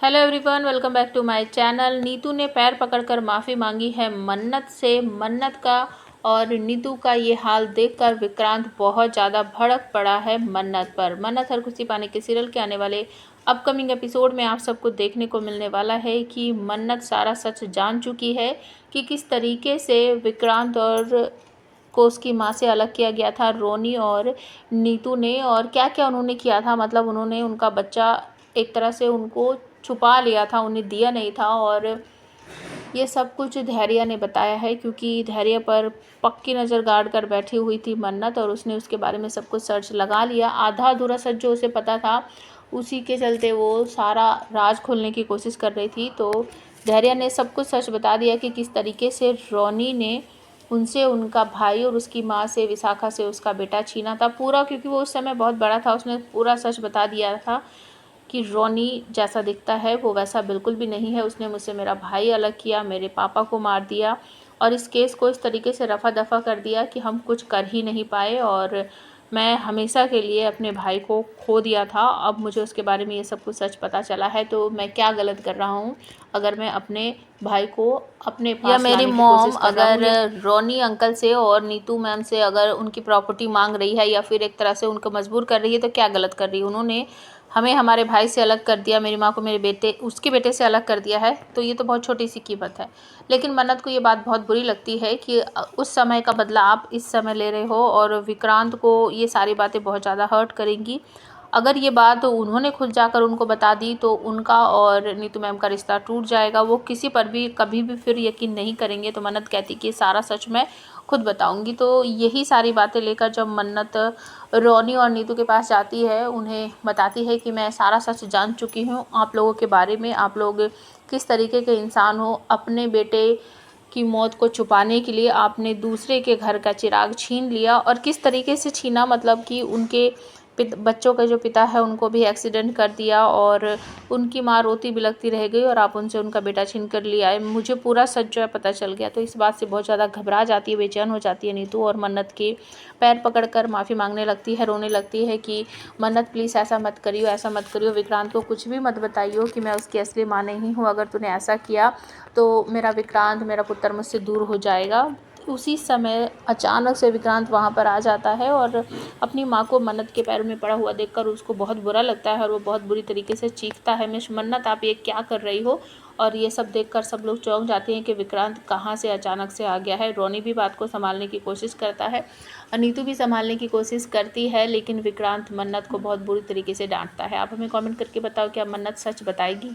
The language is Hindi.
Hello everyone, welcome back to my channel. Neetu ने पैर पकड़कर माफ़ी मांगी है मन्नत से। मन्नत का और नीतू का ये हाल देखकर विक्रांत बहुत ज़्यादा भड़क पड़ा है मन्नत पर। मन्नत हर खुशी पाने के सीरियल के आने वाले अपकमिंग एपिसोड में आप सबको देखने को मिलने वाला है कि मन्नत सारा सच जान चुकी है कि किस तरीके से विक्रांत और को उसकी माँ से अलग किया गया था रोनी और नीतू ने, और क्या क्या उन्होंने किया था। मतलब उन्होंने उनका बच्चा एक तरह से उनको छुपा लिया था, उन्हें दिया नहीं था। और ये सब कुछ धैर्य ने बताया है, क्योंकि धैर्य पर पक्की नज़र गाड़ कर बैठी हुई थी मन्नत, और उसने उसके बारे में सब कुछ सर्च लगा लिया। आधा अधूरा सच जो उसे पता था, उसी के चलते वो सारा राज खोलने की कोशिश कर रही थी। तो धैर्य ने सब कुछ सच बता दिया कि किस तरीके से रोनी ने उनसे उनका भाई और उसकी माँ से, विशाखा से, उसका बेटा छीना था पूरा। क्योंकि वो उस समय बहुत बड़ा था, उसने पूरा सच बता दिया था कि रोनी जैसा दिखता है वो वैसा बिल्कुल भी नहीं है। उसने मुझसे मेरा भाई अलग किया, मेरे पापा को मार दिया और इस केस को इस तरीके से रफा दफा कर दिया कि हम कुछ कर ही नहीं पाए, और मैं हमेशा के लिए अपने भाई को खो दिया था। अब मुझे उसके बारे में ये सब कुछ सच पता चला है, तो मैं क्या गलत कर रहा हूँ अगर मैं अपने भाई को अपने पास, या मेरी मॉम अगर रोनी अंकल से और नीतू मैम से अगर उनकी प्रॉपर्टी मांग रही है या फिर एक तरह से उनको मजबूर कर रही है, तो क्या गलत कर रही है। उन्होंने हमें हमारे भाई से अलग कर दिया, मेरी माँ को मेरे बेटे, उसके बेटे से अलग कर दिया है, तो ये तो बहुत छोटी सी कीमत है। लेकिन मन्नत को ये बात बहुत बुरी लगती है कि उस समय का बदला आप इस समय ले रहे हो, और विक्रांत को ये सारी बातें बहुत ज़्यादा हर्ट करेंगी। अगर ये बात उन्होंने खुद जाकर उनको बता दी तो उनका और नीतू मैम का रिश्ता टूट जाएगा। वो किसी पर भी कभी भी फिर यकीन नहीं करेंगे। तो मन्नत कहती कि सारा सच मैं खुद बताऊंगी। तो यही सारी बातें लेकर जब मन्नत रोनी और नीतू के पास जाती है, उन्हें बताती है कि मैं सारा सच जान चुकी हूँ आप लोगों के बारे में, आप लोग किस तरीके के इंसान हो। अपने बेटे की मौत को छुपाने के लिए आपने दूसरे के घर का चिराग छीन लिया, और किस तरीके से छीना, मतलब कि उनके बच्चों का जो पिता है उनको भी एक्सीडेंट कर दिया, और उनकी माँ रोती बिलखती रह गई और आप उनसे उनका बेटा छीन कर लिया है। मुझे पूरा सच जो है पता चल गया। तो इस बात से बहुत ज़्यादा घबरा जाती है, बेचैन हो जाती है नीतू, और मन्नत के पैर पकड़कर माफ़ी मांगने लगती है, रोने लगती है कि मन्नत प्लीज़ ऐसा मत करियो, ऐसा मत करियो, विक्रांत को कुछ भी मत बताइयो कि मैं उसकी असली माँ नहीं हूँ। अगर तूने ऐसा किया तो मेरा विक्रांत, मेरा पुत्र मुझसे दूर हो जाएगा। उसी समय अचानक से विक्रांत वहाँ पर आ जाता है, और अपनी माँ को मन्नत के पैरों में पड़ा हुआ देखकर उसको बहुत बुरा लगता है, और वो बहुत बुरी तरीके से चीखता है, मिस मन्नत आप ये क्या कर रही हो। और ये सब देखकर सब लोग चौंक जाते हैं कि विक्रांत कहाँ से अचानक से आ गया है। रोनी भी बात को संभालने की कोशिश करता है, नीतू भी संभालने की कोशिश करती है, लेकिन विक्रांत मन्नत को बहुत बुरी तरीके से डांटता है। आप हमें कमेंट करके बताओ, क्या मन्नत सच बताएगी।